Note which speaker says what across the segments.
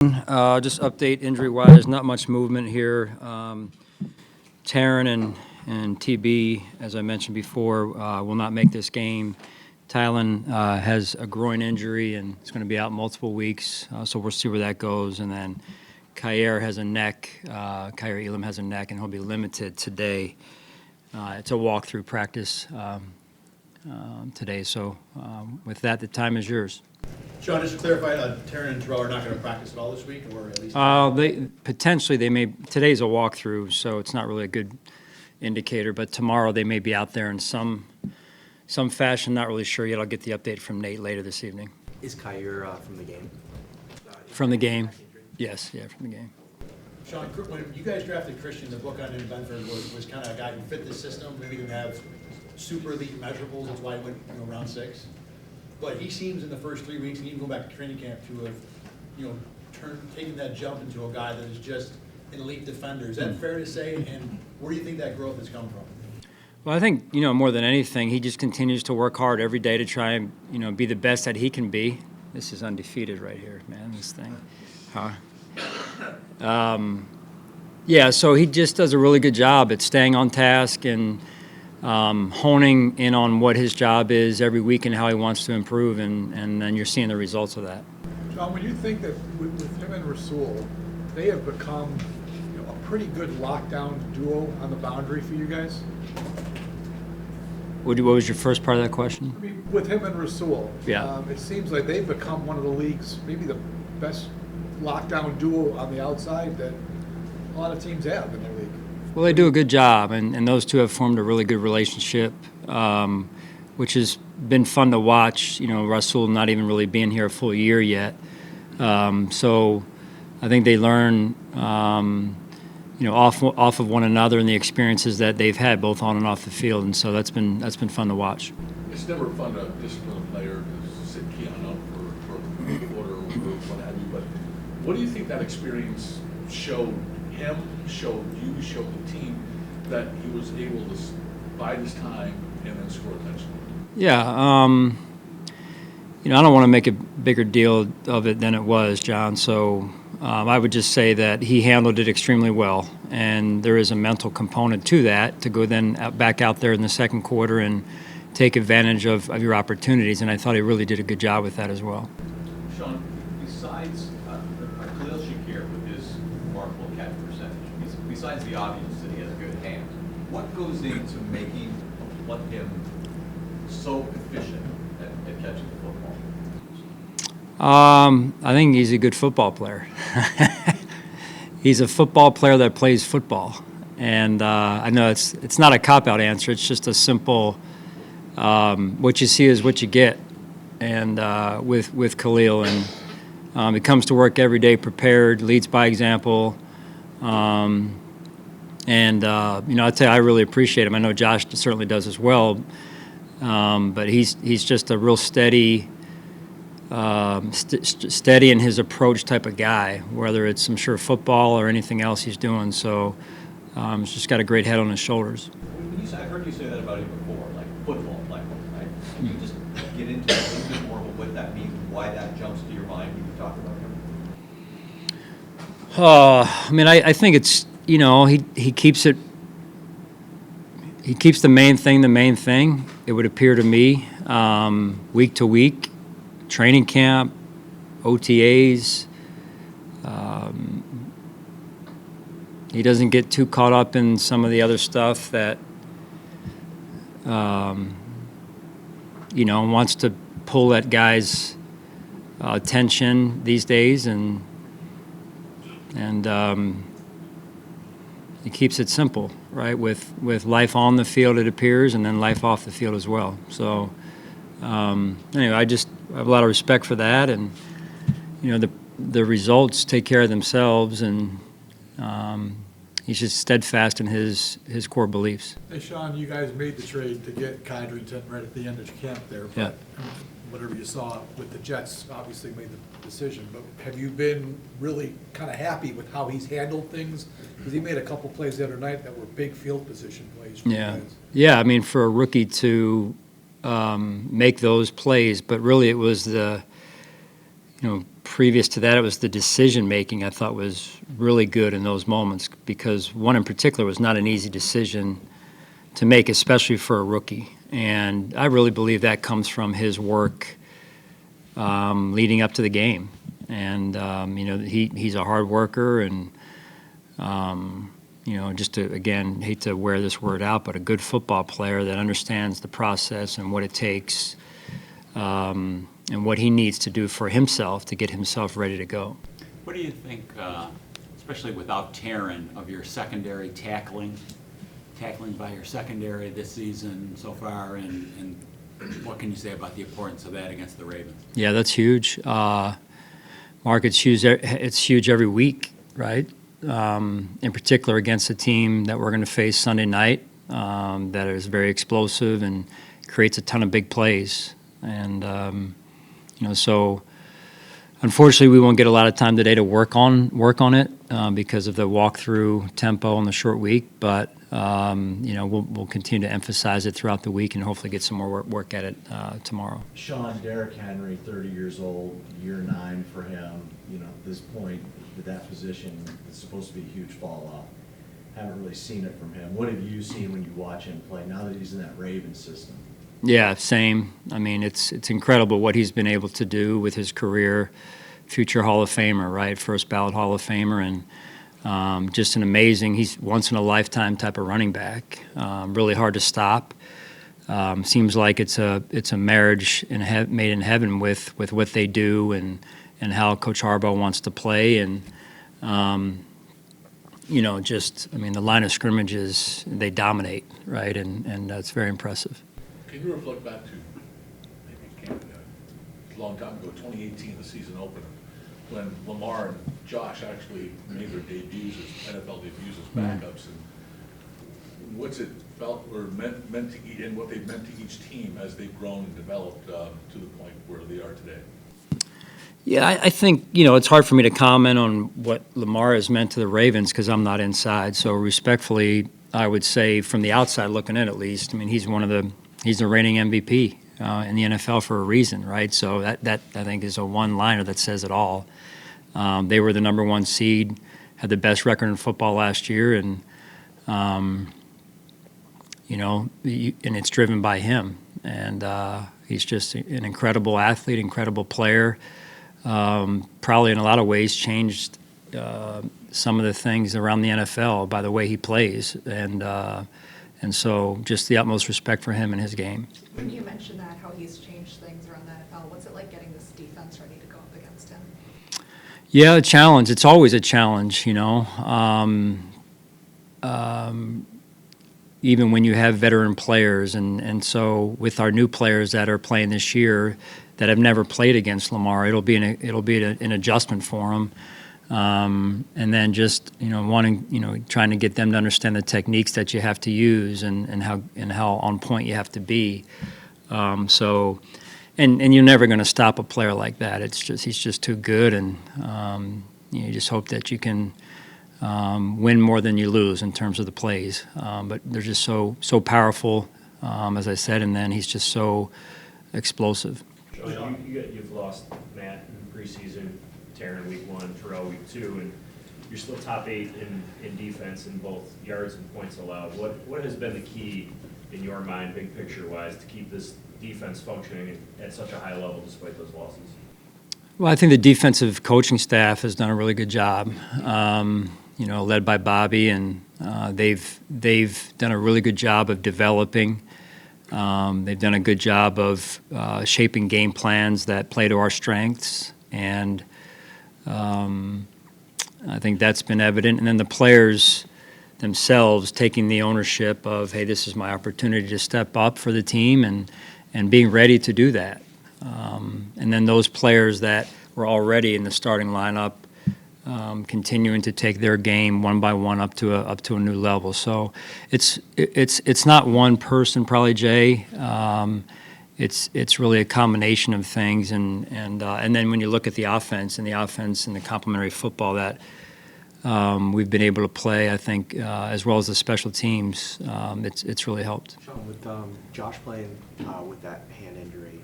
Speaker 1: Just update injury-wise, there's not much movement here. Taryn and TB, as I mentioned before, will not make this game. Tylen has a groin injury and is going to be out multiple weeks, so we'll see where that goes. And then Kyer has a neck. Kyer Elam has a neck, and he'll be limited today. It's a walkthrough practice today. So with that, the time is yours.
Speaker 2: Sean, just to clarify, Taryn and Terrell are not going to practice at all this week, or at least?
Speaker 1: They may. Today's a walkthrough, so it's not really a good indicator. But tomorrow they may be out there in some fashion. Not really sure yet. I'll get the update from Nate later this evening.
Speaker 3: Is Kyer from the game?
Speaker 1: From the game? Yes, yeah, from the game.
Speaker 2: Sean, when you guys drafted Christian, the book on him, Benford, was kind of a guy who fit the system. Maybe didn't have super elite measurables. That's why he went round 6. But he seems in the first 3 weeks, and even going back to training camp, to have taken that jump into a guy that is just an elite defender. Is that fair to say? And where do you think that growth has come from?
Speaker 1: Well, I think, more than anything, he just continues to work hard every day to try and, be the best that he can be. This is undefeated right here, man, this thing. Yeah, so he just does a really good job at staying on task and honing in on what his job is every week and how he wants to improve, and then you're seeing the results of that.
Speaker 4: John, when you think that with him and Rasul, they have become a pretty good lockdown duo on the boundary for you guys?
Speaker 1: What was your first part of that question?
Speaker 4: I mean, with him and Rasul,
Speaker 1: yeah.
Speaker 4: It seems like they've become one of the league's, maybe the best lockdown duo on the outside that a lot of teams have in their league.
Speaker 1: Well, they do a good job, and those two have formed a really good relationship, which has been fun to watch. Rasul not even really being here a full year yet. So I think they learn, off of one another and the experiences that they've had both on and off the field, and so that's been fun to watch.
Speaker 5: It's never fun to discipline a player to sit Keon up for a quarter or what have you, but what do you think that experience showed him, showed you, showed the team, that he was able to bide his time and then score a touchdown?
Speaker 1: Yeah, I don't want to make a bigger deal of it than it was, John, so I would just say that he handled it extremely well, and there is a mental component to that, to go then back out there in the second quarter and take advantage of your opportunities, and I thought he really did a good job with that as well.
Speaker 6: Sean, besides Khalil Shakir with his remarkable catch percentage, besides the obvious that he has good hands, what goes into making him so efficient at catching the football?
Speaker 1: I think he's a good football player. He's a football player that plays football, and I know it's not a cop-out answer. It's just a simple what you see is what you get, and with Khalil, and he comes to work every day prepared, leads by example, and I'd say I really appreciate him. I know Josh certainly does as well, but he's just a real steady in his approach type of guy, whether it's, I'm sure, football or anything else he's doing. So he's just got a great head on his shoulders.
Speaker 6: I heard you say that about him before, like football player, right? Can you just get into a little bit more of what that means, why that jumps to your mind when you talk about him?
Speaker 1: I think it's, he keeps it. He keeps the main thing. It would appear to me, week to week. Training camp, OTAs. He doesn't get too caught up in some of the other stuff that, wants to pull at guys' attention these days, and he keeps it simple, right? With life on the field, it appears, and then life off the field as well. So anyway, I have a lot of respect for that, and the results take care of themselves, and he's just steadfast in his core beliefs.
Speaker 4: Hey, Sean, you guys made the trade to get Codrington right at the end of camp there, but whatever you saw with the Jets obviously made the decision. But have you been really kind of happy with how he's handled things? Because he made a couple plays the other night that were big field position plays for you guys.
Speaker 1: Yeah, for a rookie to make those plays, but really it was the previous to that, it was the decision making I thought was really good in those moments, because one in particular was not an easy decision to make, especially for a rookie. And I really believe that comes from his work leading up to the game. And he's a hard worker, and just to, again, hate to wear this word out, but a good football player that understands the process and what it takes, and what he needs to do for himself to get himself ready to go.
Speaker 7: What do you think, especially without Taryn, of your secondary tackling by your secondary this season so far, and what can you say about the importance of that against the Ravens?
Speaker 1: Yeah, that's huge. Mark, it's huge every week, right? In particular against a team that we're going to face Sunday night that is very explosive and creates a ton of big plays. And, so unfortunately we won't get a lot of time today to work on it because of the walkthrough tempo on the short week. But, we'll continue to emphasize it throughout the week and hopefully get some more work at it tomorrow.
Speaker 8: Sean, Derrick Henry, 30 years old, year 9 for him. At this point, with that position, it's supposed to be a huge fall off. Haven't really seen it from him. What have you seen when you watch him play now that he's in that Ravens system?
Speaker 1: Yeah, same. I mean, it's incredible what he's been able to do with his career. Future Hall of Famer, right? First ballot Hall of Famer, and just an amazing. He's once in a lifetime type of running back. Really hard to stop. Seems like it's a marriage made in heaven with what they do and how Coach Harbaugh wants to play, and the line of scrimmages, they dominate, right? And that's very impressive.
Speaker 5: Can you reflect back to, maybe it can't, a long time ago, 2018, the season opener, when Lamar and Josh actually made their debuts as NFL debuts as backups, and what's it felt or meant to and what they've meant to each team as they've grown and developed to the point where they are today?
Speaker 1: Yeah, I think, it's hard for me to comment on what Lamar has meant to the Ravens because I'm not inside. So respectfully, I would say from the outside looking in at least, I mean, he's the reigning MVP in the NFL for a reason, right? So that I think is a one-liner that says it all. They were the number 1 seed, had the best record in football last year, and and it's driven by him. And he's just an incredible athlete, incredible player. Probably in a lot of ways changed some of the things around the NFL by the way he plays, and so just the utmost respect for him and his game.
Speaker 9: When you mentioned that, how he's changed things around the NFL, what's it like getting this defense ready to go up against him?
Speaker 1: Yeah, a challenge. It's always a challenge, even when you have veteran players. And so with our new players that are playing this year that have never played against Lamar, it'll be an adjustment for them. And then just trying to get them to understand the techniques that you have to use and how on point you have to be. And you're never going to stop a player like that. He's just too good, and you just hope that you can win more than you lose in terms of the plays. But they're just so powerful, as I said, and then he's just so explosive.
Speaker 10: Sean, you've lost Matt in preseason, Taryn week 1, Terrell week 2, and you're still top 8 in defense in both yards and points allowed. What has been the key in your mind, big picture wise, to keep this defense functioning at such a high level despite those losses?
Speaker 1: Well, I think the defensive coaching staff has done a really good job, led by Bobby, and they've done a really good job of developing. They've done a good job of shaping game plans that play to our strengths, and I think that's been evident. And then the players themselves taking the ownership of, hey, this is my opportunity to step up for the team, and being ready to do that. And then those players that were already in the starting lineup continuing to take their game one by one up to a new level. So it's not one person, probably, Jay. It's really a combination of things, and then when you look at the offense and the complementary football that we've been able to play, I think, as well as the special teams, it's really helped.
Speaker 3: Sean, with Josh playing with that hand injury,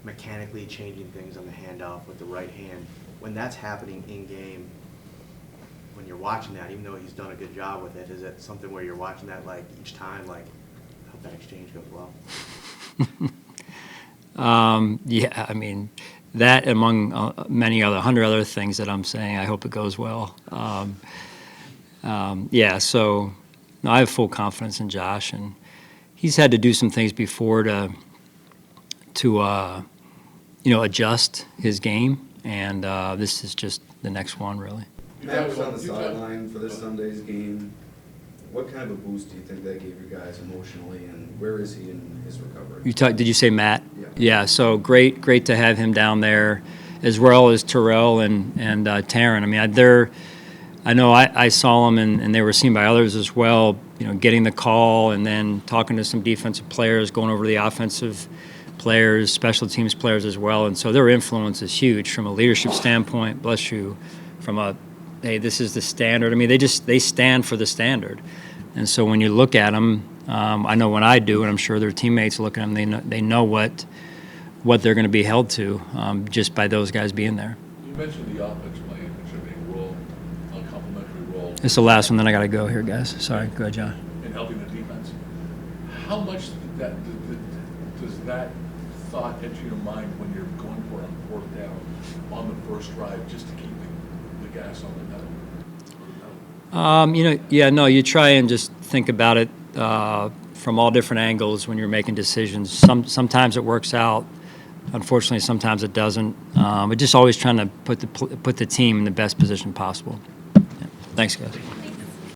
Speaker 3: mechanically changing things on the handoff with the right hand, when that's happening in game, when you're watching that, even though he's done a good job with it, is it something where you're watching that like each time, like, I hope that exchange goes well?
Speaker 1: Yeah, I mean, that among many other 100 other things that I'm saying, I hope it goes well. Yeah, so no, I have full confidence in Josh, and he's had to do some things before to adjust his game, and this is just the next one, really.
Speaker 11: Matt was on the sideline for this Sunday's game. What kind of a boost do you think that gave you guys emotionally, and where is he in his recovery?
Speaker 1: Did you say Matt?
Speaker 11: Yeah.
Speaker 1: Yeah. So great to have him down there, as well as Terrell and Taryn. I mean, I know I saw them, and they were seen by others as well. Getting the call and then talking to some defensive players, going over the offensive players, special teams players as well. And so their influence is huge from a leadership standpoint. Bless you, from a hey, this is the standard. I mean, they stand for the standard. And so when you look at them, I know when I do, and I'm sure their teammates look at them, they know what they're going to be held to just by those guys being there.
Speaker 5: You mentioned the offense playing a contributing role, a complementary role.
Speaker 1: It's the last one, then I got to go here, guys. Sorry. Go ahead, John.
Speaker 5: In helping the defense. How much does that thought enter your mind when you're going for a fourth down on the first drive, just to keep the gas on the pedal?
Speaker 1: You try and just think about it from all different angles when you're making decisions. Sometimes it works out. Unfortunately, sometimes it doesn't. But just always trying to put the team in the best position possible. Yeah. Thanks, guys.